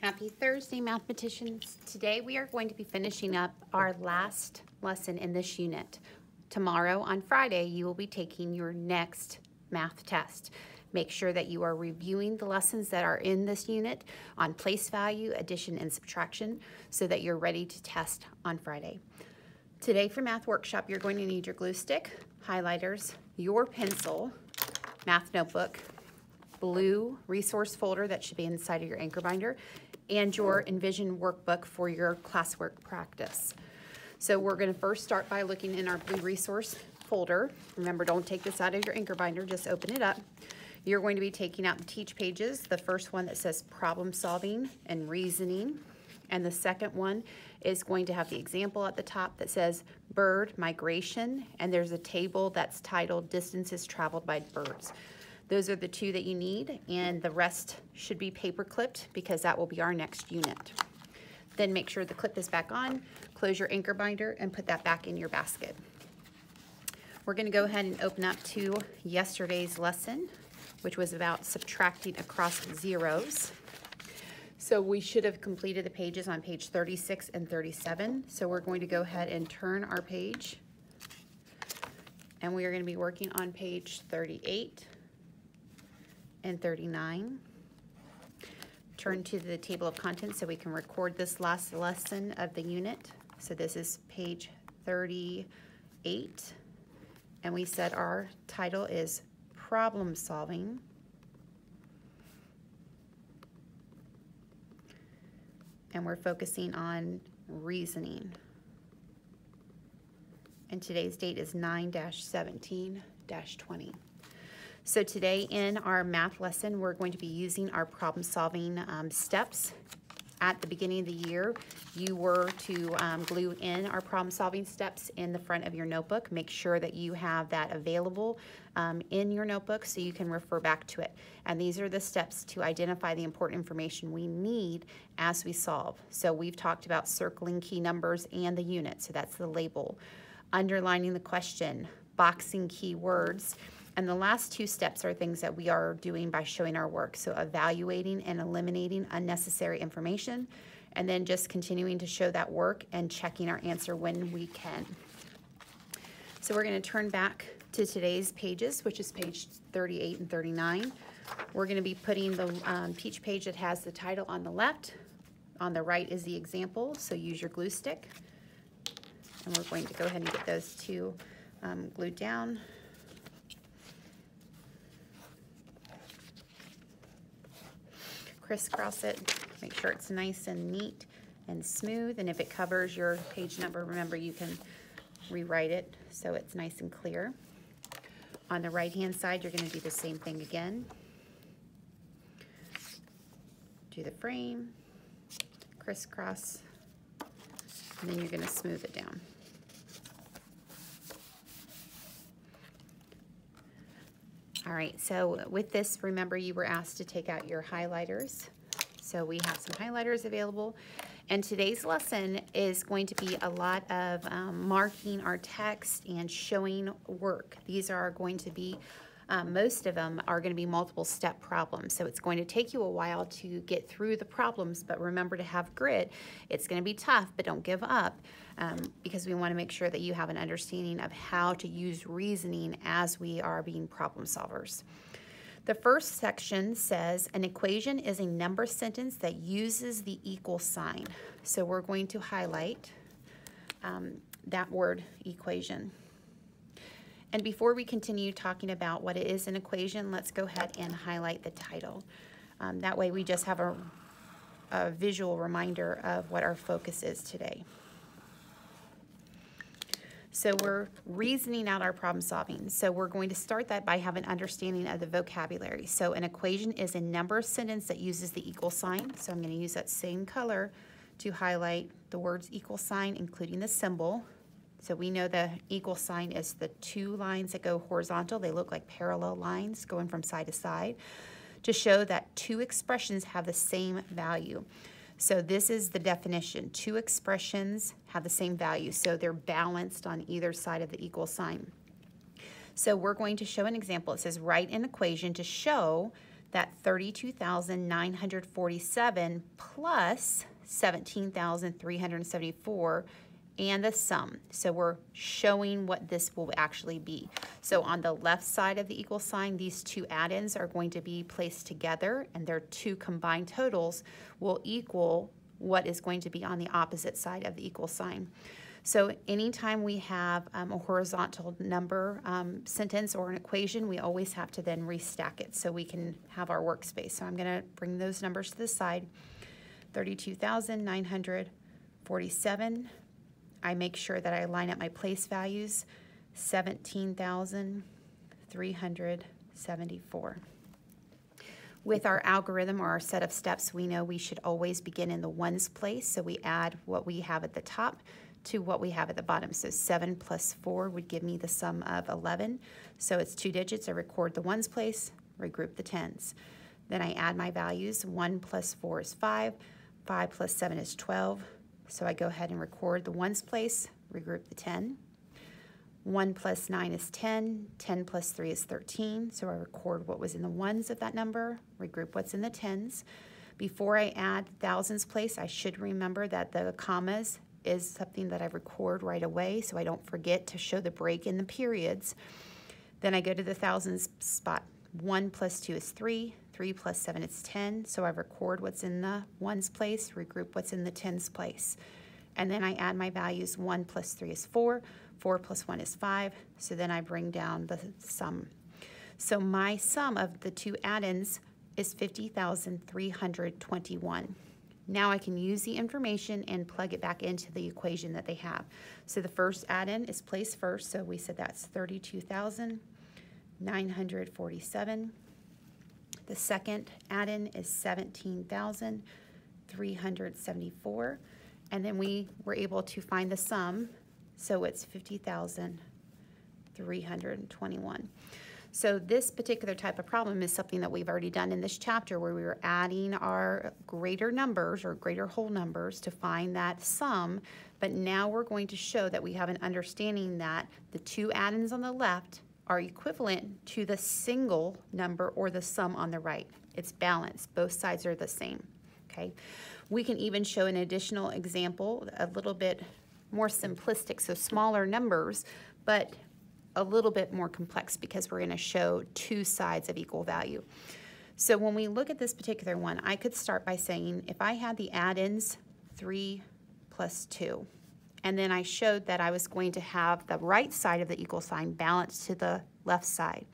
Happy Thursday, mathematicians. Today we are going to be finishing up our last lesson in this unit. Tomorrow on Friday, you will be taking your next math test. Make sure that you are reviewing the lessons that are in this unit on place value, addition, and subtraction so that you're ready to test on Friday. Today for Math Workshop, you're going to need your glue stick, highlighters, your pencil, math notebook, blue resource folder that should be inside of your anchor binder, and your Envision workbook for your classwork practice. So we're going to first start by looking in our blue resource folder. Remember, don't take this out of your anchor binder, just open it up. You're going to be taking out the teach pages, the first one that says problem solving and reasoning, and the second one is going to have the example at the top that says bird migration, and there's a table that's titled distances traveled by birds. Those are the two that you need, and the rest should be paper clipped because that will be our next unit. Then make sure the clip is back on, close your anchor binder, and put that back in your basket. We're going to go ahead and open up to yesterday's lesson, which was about subtracting across zeros. So we should have completed the pages on page 36 and 37. So we're going to go ahead and turn our page, and we are going to be working on page 38 and 39. Turn to the table of contents so we can record this last lesson of the unit. So this is page 38, and we said our title is problem solving. And we're focusing on reasoning. And today's date is 9-17-20. So today in our math lesson, we're going to be using our problem solving steps. At the beginning of the year, you were to glue in our problem solving steps in the front of your notebook. Make sure that you have that available in your notebook so you can refer back to it. And these are the steps to identify the important information we need as we solve. So we've talked about circling key numbers and the unit, so that's the label. Underlining the question, boxing keywords. And the last two steps are things that we are doing by showing our work. So evaluating and eliminating unnecessary information, and then just continuing to show that work and checking our answer when we can. So we're going to turn back to today's pages, which is page 38 and 39. We're going to be putting the teach page that has the title on the left. On the right is the example, so use your glue stick. And we're going to go ahead and get those two glued down. Crisscross it, make sure it's nice and neat and smooth, and if it covers your page number, remember you can rewrite it so it's nice and clear. On the right hand side, you're going to do the same thing again. Do the frame, crisscross, and then you're going to smooth it down. All right, so with this, remember you were asked to take out your highlighters. So we have some highlighters available. And today's lesson is going to be a lot of marking our text and showing work. These are going to be, most of them are going to be multiple step problems. So it's going to take you a while to get through the problems, but remember to have grit. It's going to be tough, but don't give up. Because we want to make sure that you have an understanding of how to use reasoning as we are being problem solvers. The first section says an equation is a number sentence that uses the equal sign. So we're going to highlight that word equation. And before we continue talking about what it is an equation, let's go ahead and highlight the title. That way we just have a visual reminder of what our focus is today. So we're reasoning out our problem solving. So we're going to start that by having an understanding of the vocabulary. So an equation is a number sentence that uses the equal sign. So I'm going to use that same color to highlight the words equal sign, including the symbol. So we know the equal sign is the two lines that go horizontal. They look like parallel lines going from side to side to show that two expressions have the same value. So this is the definition. Two expressions have the same value, so they're balanced on either side of the equal sign. So we're going to show an example. It says write an equation to show that 32,947 plus 17,374 and the sum. So we're showing what this will actually be. So on the left side of the equal sign, these two add-ins are going to be placed together, and their two combined totals will equal what is going to be on the opposite side of the equal sign. So anytime we have a horizontal number sentence or an equation, we always have to then restack it so we can have our workspace. So I'm going to bring those numbers to the side. 32,947. I make sure that I line up my place values. 17,374. With our algorithm or our set of steps, we know we should always begin in the ones place. So we add what we have at the top to what we have at the bottom. So 7 plus 4 would give me the sum of 11. So it's 2 digits. I record the ones place, regroup the tens. Then I add my values. 1 plus 4 is 5. 5 plus 7 is 12. So I go ahead and record the ones place, regroup the 10. 1 plus 9 is 10. 10 plus 3 is 13. So I record what was in the ones of that number, regroup what's in the tens. Before I add thousands place, I should remember that the commas is something that I record right away so I don't forget to show the break in the periods. Then I go to the thousands spot. 1 plus 2 is 3. 3 plus 7 is 10. So I record what's in the ones place, regroup what's in the tens place. And then I add my values. 1 plus 3 is 4. 4 plus 1 is 5. So then I bring down the sum. So my sum of the two add-ins is 50,321. Now I can use the information and plug it back into the equation that they have. So the first add-in is placed first. So we said that's 32,947. The second add-in is 17,374. And then we were able to find the sum. So it's 50,321. So this particular type of problem is something that we've already done in this chapter where we were adding our greater numbers or greater whole numbers to find that sum. But now we're going to show that we have an understanding that the two add-ins on the left are equivalent to the single number or the sum on the right. It's balanced. Both sides are the same. Okay. We can even show an additional example, a little bit more simplistic, so smaller numbers, but a little bit more complex because we're going to show two sides of equal value. So when we look at this particular one, I could start by saying if I had the add-ins 3 plus 2, and then I showed that I was going to have the right side of the equal sign balanced to the left side.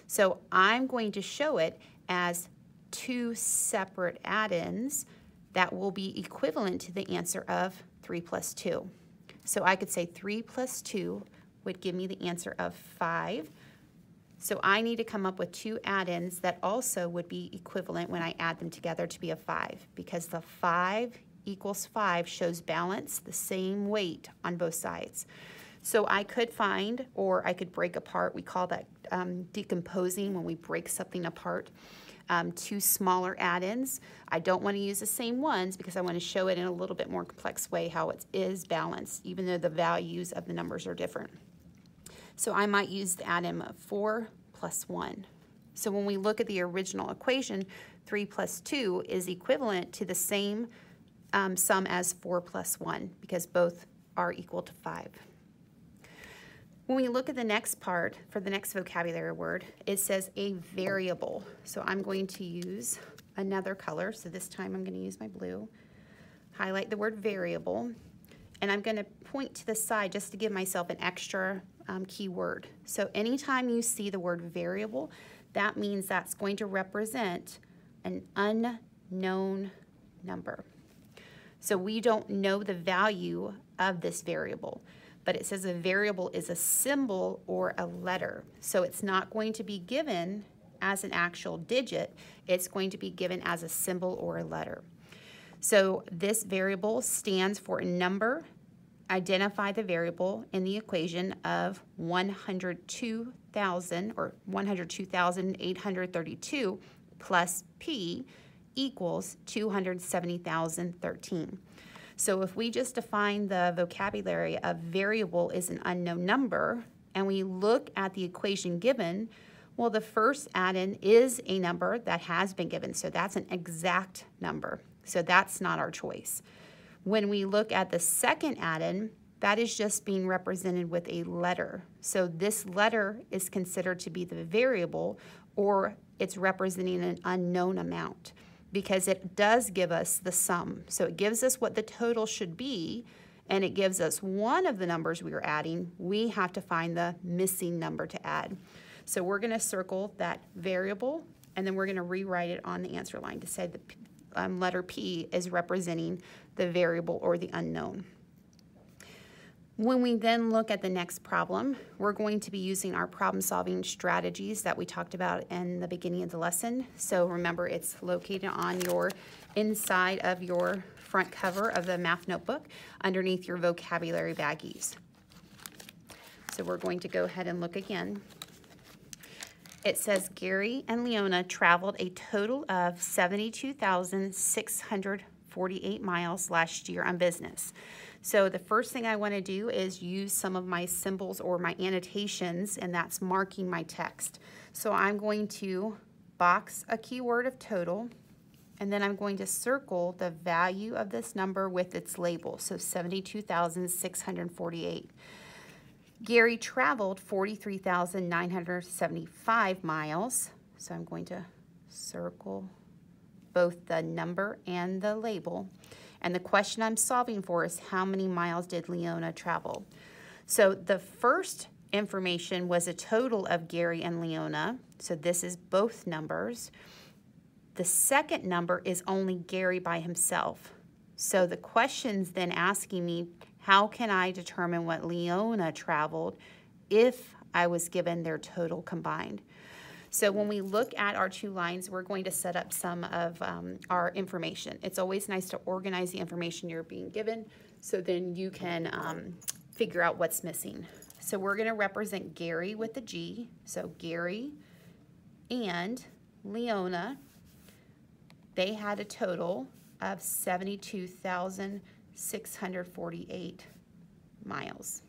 So I'm going to show it as two separate add-ins that will be equivalent to the answer of 3 plus 2. So I could say 3 plus 2 would give me the answer of 5. So I need to come up with two add-ins that also would be equivalent when I add them together to be a 5, because the 5 equals 5 shows balance, the same weight on both sides. So I could find, or I could break apart, we call that decomposing when we break something apart, two smaller add-ins. I don't want to use the same ones because I want to show it in a little bit more complex way how it is balanced, even though the values of the numbers are different. So I might use the add-in of 4 plus 1. So when we look at the original equation, 3 plus 2 is equivalent to the same sum as 4 plus 1 because both are equal to 5. When we look at the next part, for the next vocabulary word, it says a variable. So I'm going to use another color. So this time I'm going to use my blue. Highlight the word variable. And I'm going to point to the side just to give myself an extra keyword. So anytime you see the word variable, that means that's going to represent an unknown number. So we don't know the value of this variable, but it says a variable is a symbol or a letter. So it's not going to be given as an actual digit, it's going to be given as a symbol or a letter. So this variable stands for a number. Identify the variable in the equation of 102,000 or 102,832 plus P equals 270,013. So if we just define the vocabulary of variable is an unknown number and we look at the equation given, Well, the first add-in is a number that has been given, so that's an exact number. So that's not our choice. When we look at the second add-in, that is just being represented with a letter. So this letter is considered to be the variable, or it's representing an unknown amount, because it does give us the sum. So it gives us what the total should be, and it gives us one of the numbers we are adding. We have to find the missing number to add. So we're going to circle that variable, and then we're going to rewrite it on the answer line to say the letter P is representing the variable or the unknown. When we then look at the next problem, we're going to be using our problem-solving strategies that we talked about in the beginning of the lesson. So remember, it's located on your inside of your front cover of the math notebook underneath your vocabulary baggies. So we're going to go ahead and look again. It says Gary and Leona traveled a total of 72,648 miles last year on business. So the first thing I want to do is use some of my symbols or my annotations, and that's marking my text. So I'm going to box a keyword of total, and then I'm going to circle the value of this number with its label, so 72,648. Gary traveled 43,975 miles, so I'm going to circle both the number and the label. And the question I'm solving for is how many miles did Leona travel? So the first information was a total of Gary and Leona, so this is both numbers. The second number is only Gary by himself. So the question's then asking me, how can I determine what Leona traveled if I was given their total combined? So when we look at our two lines, we're going to set up some of our information. It's always nice to organize the information you're being given so then you can figure out what's missing. So we're going to represent Gary with the G. So Gary and Leona, they had a total of 72,648 miles.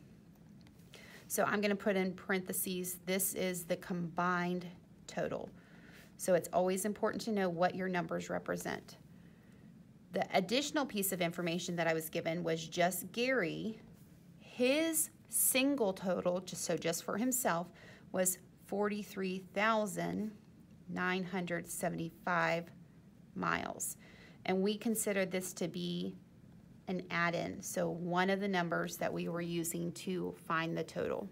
So I'm going to put in parentheses, this is the combined total. So it's always important to know what your numbers represent. The additional piece of information that I was given was just Gary. His single total, just for himself, was 43,975 miles. And we consider this to be an add-in, so one of the numbers that we were using to find the total.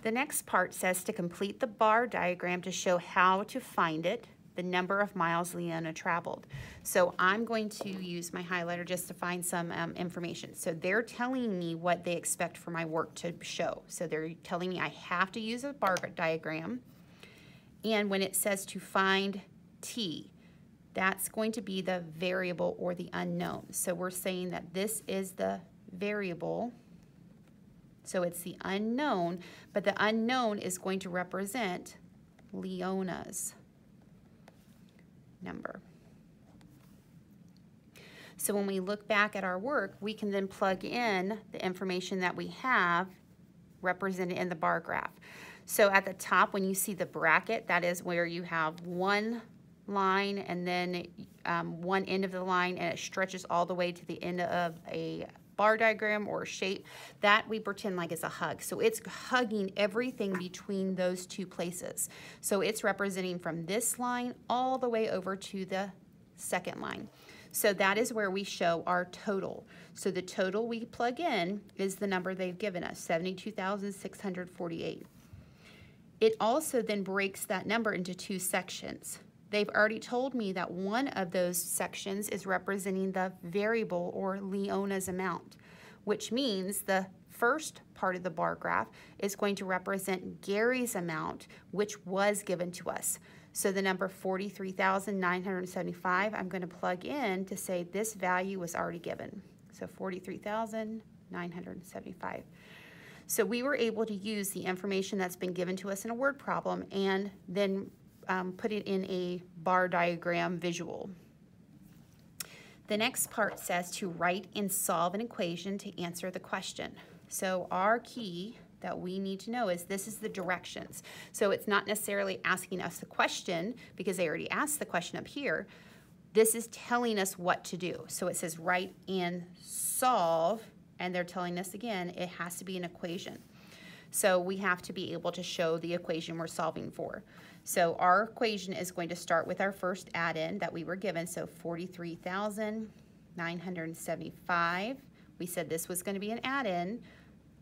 The next part says to complete the bar diagram to show how to find it, the number of miles Leona traveled. So I'm going to use my highlighter just to find some information. So they're telling me what they expect for my work to show. So they're telling me I have to use a bar diagram, and when it says to find T, that's going to be the variable or the unknown. So we're saying that this is the variable, so it's the unknown, but the unknown is going to represent Leona's number. So when we look back at our work, we can then plug in the information that we have represented in the bar graph. So at the top, when you see the bracket, that is where you have one line and then one end of the line, and it stretches all the way to the end of a bar diagram or shape. That we pretend like is a hug. So it's hugging everything between those two places. So it's representing from this line all the way over to the second line. So that is where we show our total. So the total we plug in is the number they've given us, 72,648. It also then breaks that number into two sections. They've already told me that one of those sections is representing the variable or Leona's amount, which means the first part of the bar graph is going to represent Gary's amount, which was given to us. So the number 43,975, I'm going to plug in to say this value was already given. So 43,975. So we were able to use the information that's been given to us in a word problem and then put it in a bar diagram visual. The next part says to write and solve an equation to answer the question. So our key that we need to know is this is the directions. So it's not necessarily asking us the question because they already asked the question up here. This is telling us what to do. So it says write and solve, and they're telling us again, it has to be an equation. So we have to be able to show the equation we're solving for. So our equation is going to start with our first add-in that we were given, so 43,975. We said this was going to be an add-in,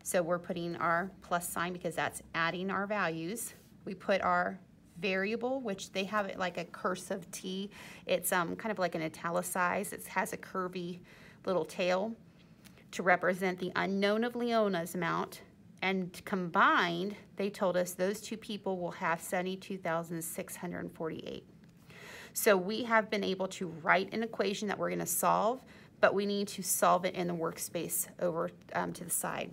so we're putting our plus sign because that's adding our values. We put our variable, which they have it like a cursive T. It's kind of like an italicized. It has a curvy little tail to represent the unknown of Leona's amount. And combined, they told us those two people will have 72,648. So we have been able to write an equation that we're going to solve, but we need to solve it in the workspace over to the side.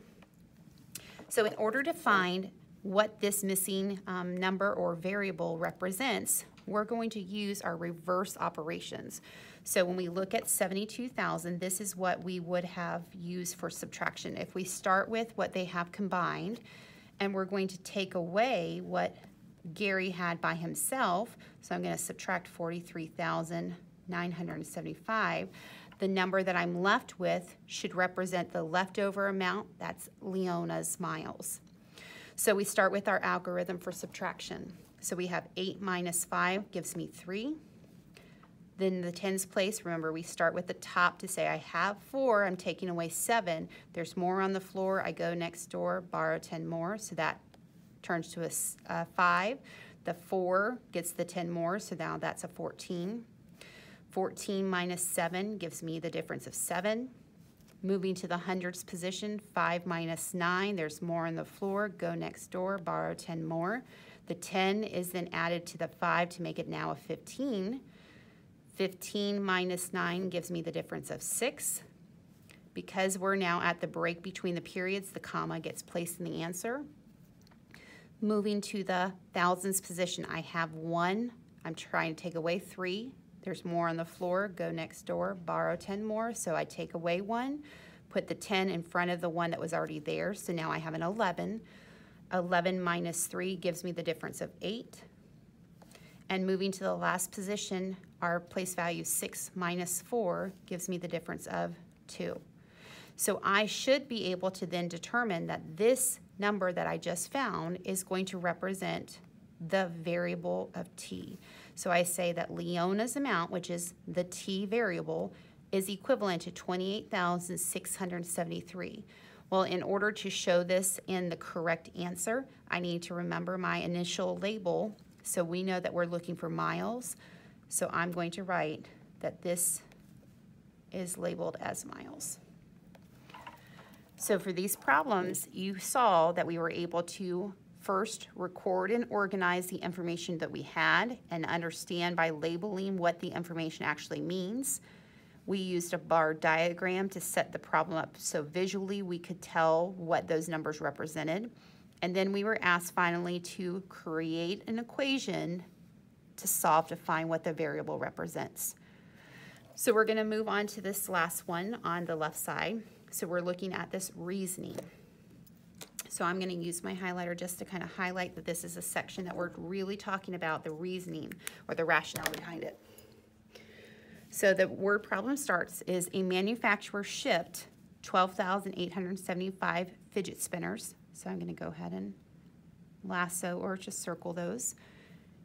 So in order to find what this missing number or variable represents, we're going to use our reverse operations. So when we look at 72,000, this is what we would have used for subtraction. If we start with what they have combined, and we're going to take away what Gary had by himself, so I'm going to subtract 43,975, the number that I'm left with should represent the leftover amount, that's Leona's miles. So we start with our algorithm for subtraction. So we have 8 minus 5 gives me 3. Then the tens place, remember we start with the top to say I have 4, I'm taking away 7. There's more on the floor, I go next door, borrow 10 more, so that turns to a 5. The 4 gets the 10 more, so now that's a 14. 14 minus 7 gives me the difference of 7. Moving to the hundreds position, 5 minus 9, there's more on the floor, go next door, borrow 10 more. The 10 is then added to the 5 to make it now a 15. 15 minus 9 gives me the difference of 6. Because we're now at the break between the periods, the comma gets placed in the answer. Moving to the thousands position, I have 1. I'm trying to take away 3. There's more on the floor, go next door, borrow 10 more, so I take away 1, put the 10 in front of the one that was already there, so now I have an 11. 11 minus 3 gives me the difference of 8. And moving to the last position, our place value 6 minus 4 gives me the difference of 2. So I should be able to then determine that this number that I just found is going to represent the variable of t. So I say that Leona's amount, which is the t variable, is equivalent to 28,673. Well, in order to show this in the correct answer, I need to remember my initial label. So we know that we're looking for miles. So I'm going to write that this is labeled as miles. So for these problems, you saw that we were able to first record and organize the information that we had and understand by labeling what the information actually means. We used a bar diagram to set the problem up so visually we could tell what those numbers represented. And then we were asked finally to create an equation to solve to find what the variable represents. So we're going to move on to this last one on the left side. So we're looking at this reasoning. So I'm going to use my highlighter just to kind of highlight that this is a section that we're really talking about the reasoning or the rationale behind it. So the word problem starts is a manufacturer shipped 12,875 fidget spinners. So I'm going to go ahead and lasso or just circle those.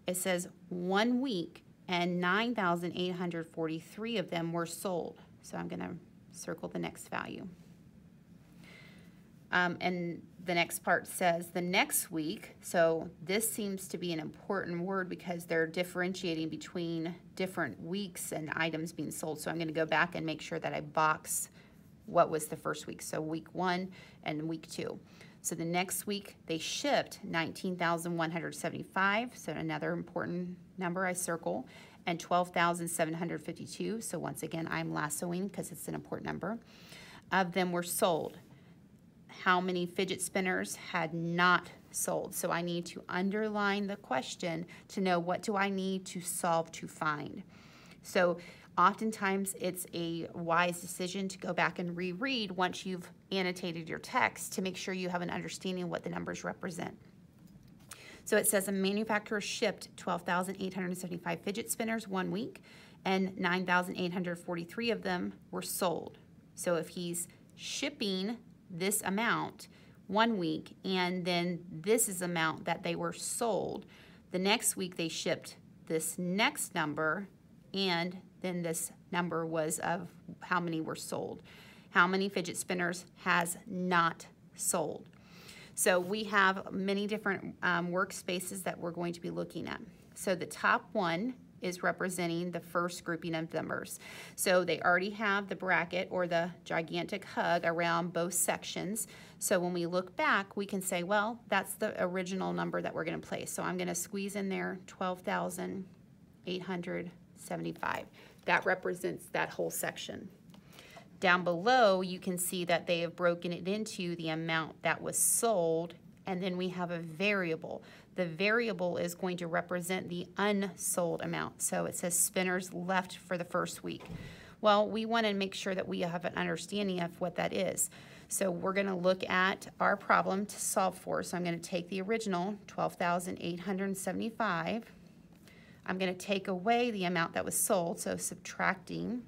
It says 1 week and 9,843 of them were sold. So I'm going to circle the next value. And the next part says the next week, so this seems to be an important word because they're differentiating between different weeks and items being sold. So I'm going to go back and make sure that I box what was the first week. So week 1 and week 2. So the next week they shipped 19,175, so another important number I circle, and 12,752, so once again I'm lassoing because it's an important number, of them were sold. How many fidget spinners had not sold? So I need to underline the question to know what do I need to solve to find. So Oftentimes, it's a wise decision to go back and reread once you've annotated your text to make sure you have an understanding of what the numbers represent. So it says a manufacturer shipped 12,875 fidget spinners 1 week, and 9,843 of them were sold. So if he's shipping this amount 1 week, and then this is the amount that they were sold, the next week they shipped this next number, and then this number was of how many were sold. How many fidget spinners has not sold? So we have many different workspaces that we're going to be looking at. So the top one is representing the first grouping of numbers. So they already have the bracket or the gigantic hug around both sections. So when we look back, we can say, well, that's the original number that we're going to place. So I'm going to squeeze in there 12,875. That represents that whole section. Down below, you can see that they have broken it into the amount that was sold, and then we have a variable. The variable is going to represent the unsold amount. So it says spinners left for the first week. Well, we want to make sure that we have an understanding of what that is. So we're going to look at our problem to solve for. So I'm going to take the original 12,875. I'm going to take away the amount that was sold, so subtracting,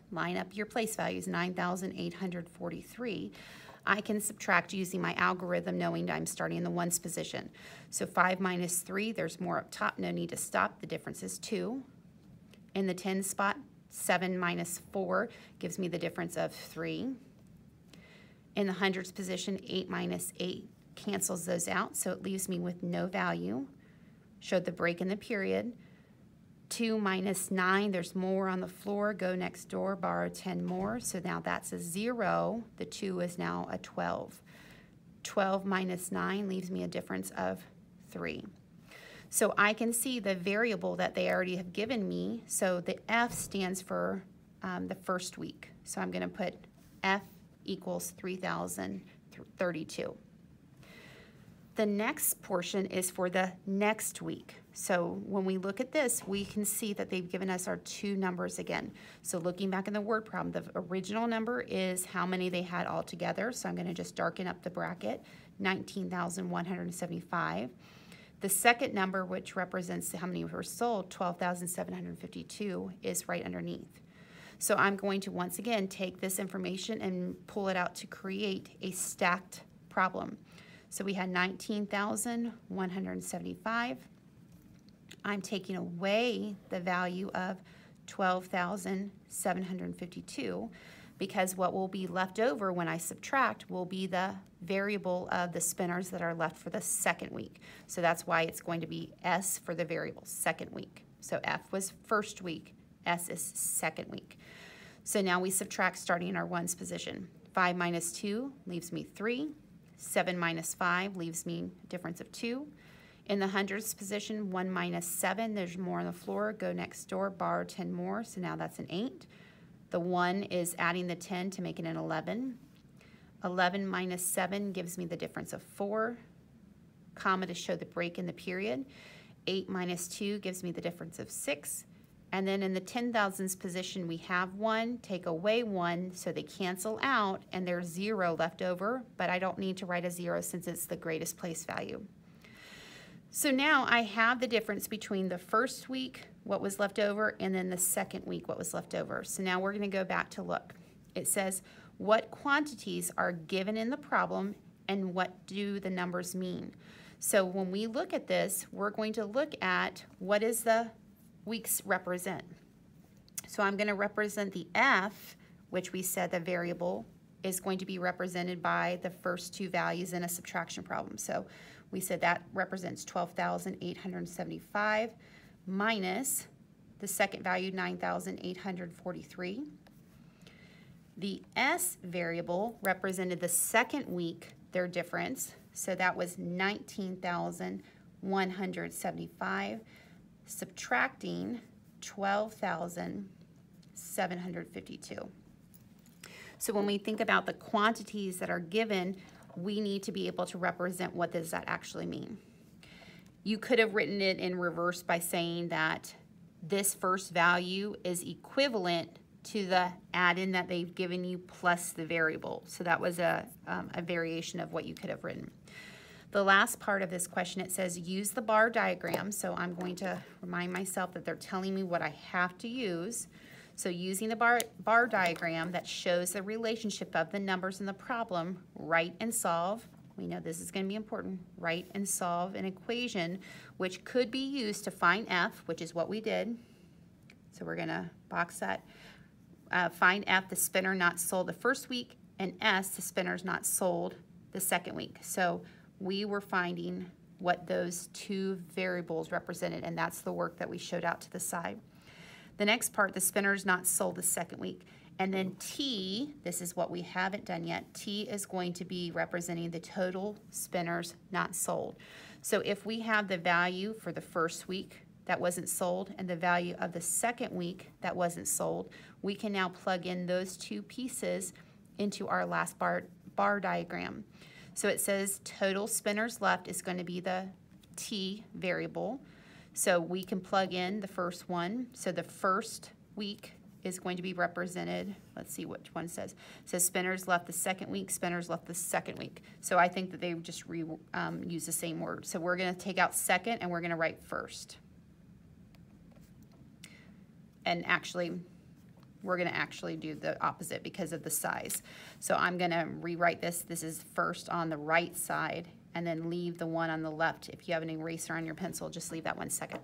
line up your place values, 9,843. I can subtract using my algorithm knowing I'm starting in the ones position. So 5 minus 3, there's more up top, no need to stop, the difference is 2. In the 10 spot, 7 minus 4 gives me the difference of 3. In the hundreds position, 8 minus 8 cancels those out, so it leaves me with no value. Showed the break in the period. 2 minus 9, there's more on the floor, go next door, borrow 10 more. So now that's a 0. The 2 is now a 12. 12 minus 9 leaves me a difference of 3. So I can see the variable that they already have given me. So the F stands for the first week. So I'm going to put F equals 3,032. The next portion is for the next week. So when we look at this, we can see that they've given us our two numbers again. So looking back in the word problem, the original number is how many they had all together. So I'm going to just darken up the bracket, 19,175. The second number, which represents how many were sold, 12,752, is right underneath. So I'm going to once again take this information and pull it out to create a stacked problem. So we had 19,175. I'm taking away the value of 12,752 because what will be left over when I subtract will be the variable of the spinners that are left for the second week. So that's why it's going to be S for the variable, second week. So F was first week, S is second week. So now we subtract starting in our ones position. 5 minus 2 leaves me 3. 7 minus 5 leaves me a difference of 2. In the hundreds position, 1 minus 7, there's more on the floor, go next door, borrow 10 more, so now that's an 8. The 1 is adding the 10 to make it an 11. 11 minus 7 gives me the difference of 4, comma to show the break in the period. 8 minus 2 gives me the difference of 6. And then in the 10,000s position, we have 1, take away 1, so they cancel out, and there's 0 left over, but I don't need to write a 0 since it's the greatest place value. So now I have the difference between the first week, what was left over, and then the second week, what was left over. So now we're going to go back to look. It says, what quantities are given in the problem, and what do the numbers mean? So when we look at this, we're going to look at what is the weeks represent. So I'm going to represent the F, which we said the variable is going to be represented by the first two values in a subtraction problem. So we said that represents 12,875 minus the second value, 9,843. The S variable represented the second week, their difference. So that was 19,175. Subtracting 12,752. So when we think about the quantities that are given, we need to be able to represent what does that actually mean. You could have written it in reverse by saying that this first value is equivalent to the add-in that they've given you plus the variable. So that was a variation of what you could have written. The last part of this question, it says use the bar diagram. So I'm going to remind myself that they're telling me what I have to use. So using the bar diagram that shows the relationship of the numbers in the problem, write and solve. We know this is going to be important. Write and solve an equation which could be used to find F, which is what we did. So we're going to box that. Find F, the spinner not sold the first week, and S, the spinner's not sold the second week. So we were finding what those two variables represented, and that's the work that we showed out to the side. The next part, the spinner's not sold the second week. And then T, this is what we haven't done yet, T is going to be representing the total spinners not sold. So if we have the value for the first week that wasn't sold and the value of the second week that wasn't sold, we can now plug in those two pieces into our last bar diagram. So it says total spinners left is going to be the T variable. So we can plug in the first one. So the first week is going to be represented, let's see which one says. It says spinners left the second week, spinners left the second week. So I think that they just use the same word. So we're going to take out second and we're going to write first. And actually, we're going to actually do the opposite because of the size. So I'm going to rewrite this. This is first on the right side, and then leave the one on the left. If you have an eraser on your pencil, just leave that 1 second.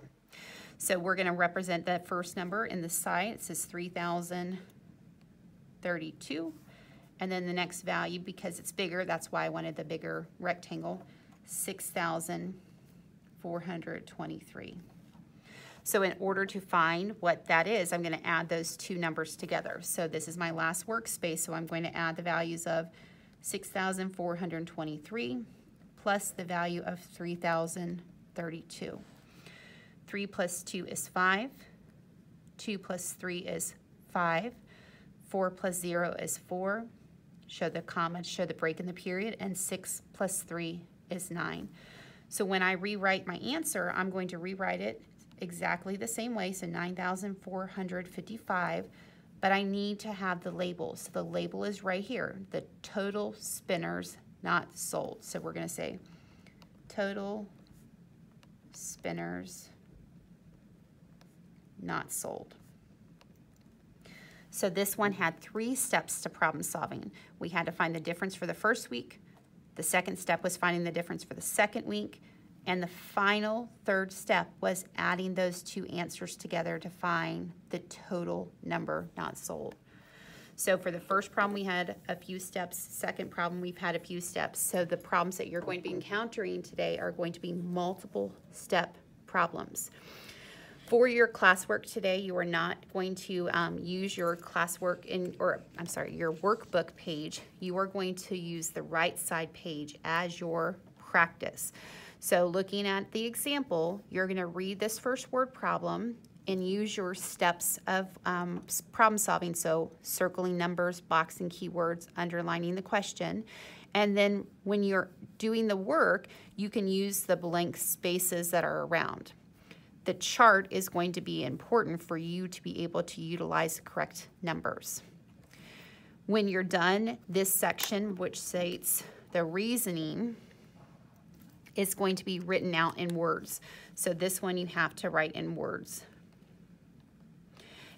So we're going to represent that first number in the side. It says 3,032. And then the next value, because it's bigger, that's why I wanted the bigger rectangle, 6,423. So in order to find what that is, I'm going to add those two numbers together. So this is my last workspace, so I'm going to add the values of 6,423 plus the value of 3,032. 3 plus 2 is 5. 2 plus 3 is 5. 4 plus 0 is 4. Show the comma, show the break in the period, and 6 plus 3 is 9. So when I rewrite my answer, I'm going to rewrite it exactly the same way, so 9,455, but I need to have the label. So the label is right here, the total spinners not sold. So we're going to say total spinners not sold. So this one had 3 steps to problem solving. We had to find the difference for the first week. The second step was finding the difference for the second week. And the final third step was adding those two answers together to find the total number not sold. So for the first problem, we had a few steps. Second problem, we've had a few steps. So the problems that you're going to be encountering today are going to be multiple step problems. For your classwork today, you are not going to use your classwork your workbook page. You are going to use the right side page as your practice. So looking at the example, you're going to read this first word problem and use your steps of problem solving. So circling numbers, boxing keywords, underlining the question. And then when you're doing the work, you can use the blank spaces that are around. The chart is going to be important for you to be able to utilize the correct numbers. When you're done, this section, which states the reasoning, is going to be written out in words. So this one you have to write in words.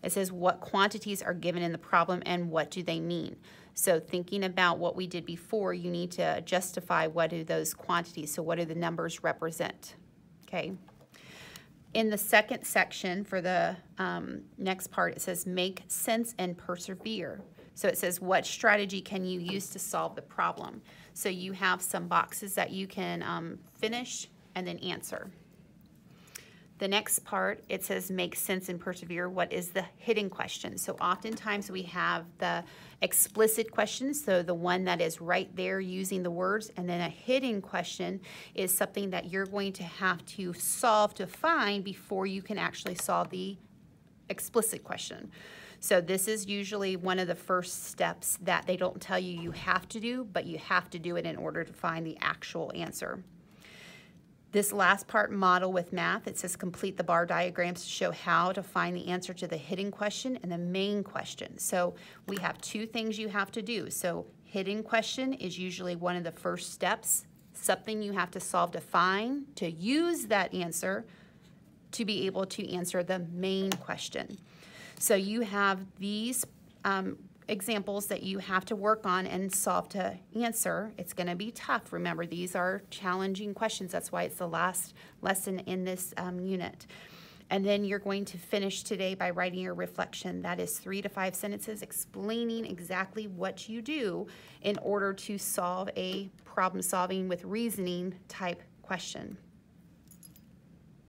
It says what quantities are given in the problem and what do they mean. So thinking about what we did before, you need to justify what do those quantities, so what do the numbers represent, okay? In the second section for the next part, it says make sense and persevere. So it says what strategy can you use to solve the problem? So you have some boxes that you can finish and then answer. The next part, it says make sense and persevere. What is the hidden question? So oftentimes we have the explicit question, so the one that is right there using the words, and then a hidden question is something that you're going to have to solve to find before you can actually solve the explicit question. So this is usually one of the first steps that they don't tell you you have to do, but you have to do it in order to find the actual answer. This last part, model with math, it says complete the bar diagrams to show how to find the answer to the hidden question and the main question. So we have two things you have to do. So hidden question is usually one of the first steps, something you have to solve to find, to use that answer to be able to answer the main question. So you have these examples that you have to work on and solve to answer. It's going to be tough. Remember, these are challenging questions. That's why it's the last lesson in this unit. And then you're going to finish today by writing your reflection. That is 3 to 5 sentences explaining exactly what you do in order to solve a problem-solving with reasoning type question.